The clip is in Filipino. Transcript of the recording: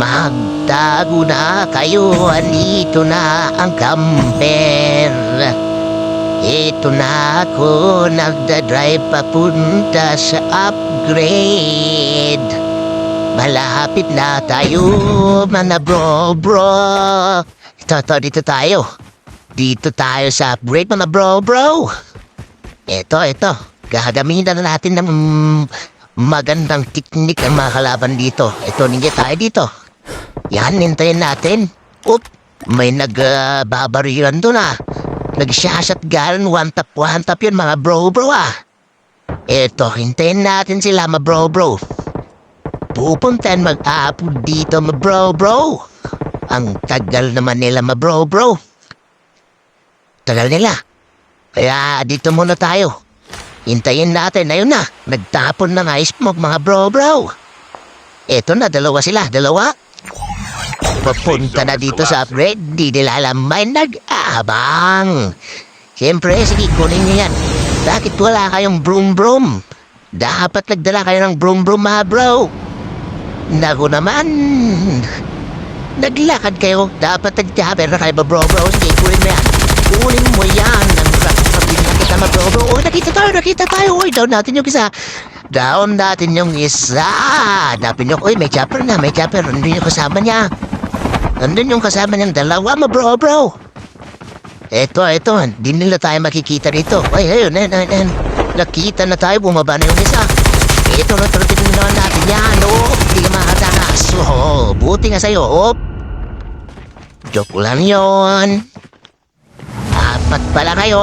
Magtago na kayo, andito na ang camper. Ito na ako, nagdadrive papunta sa upgrade. Malapit na tayo, mga bro. Dito tayo. Dito tayo sa upgrade, mga bro. Ito. Gagamitan na natin ng magandang teknik ang mga kalaban dito. Ito, ninja tayo dito. Yan, hintayin natin. May nagbabarilan doon Nag-shotgun, one tap yun mga bro Ito, hintayin natin sila mga bro. Pupuntahan mag-upload dito mga bro. Ang tagal naman nila mga bro. Tagal nila. Kaya dito muna tayo. Hintayin natin, ayun na. Nagtapon na nga smoke mga bro. Eto na, dalawa. Papunta na dito sa upgrade, di nila alam may nag-aabang. Siyempre, sige, kunin niyo yan. Bakit wala kayong broom? Dapat nagdala kayo ng broom mga bro. Naku naman. Naglakad kayo, dapat nag-jabber na kayo bro. Sige, kunin mo yan. Kunin mo yan. Nakita mga bro. Nakita tayo. Uy, down natin yung isa. Hanapin nyo. Uy, may chopper. Nandun yung kasama niya. Nandun yung kasama niyang dalawa mga bro. Eto. Di nila tayo makikita rito. Uy, ayun. Nakita na tayo. Bumaba na yung isa. Ito na, tingnan naman natin yan. Hindi ka makatakas. Buti nga sa'yo. Joke lang yun. Apat pala kayo.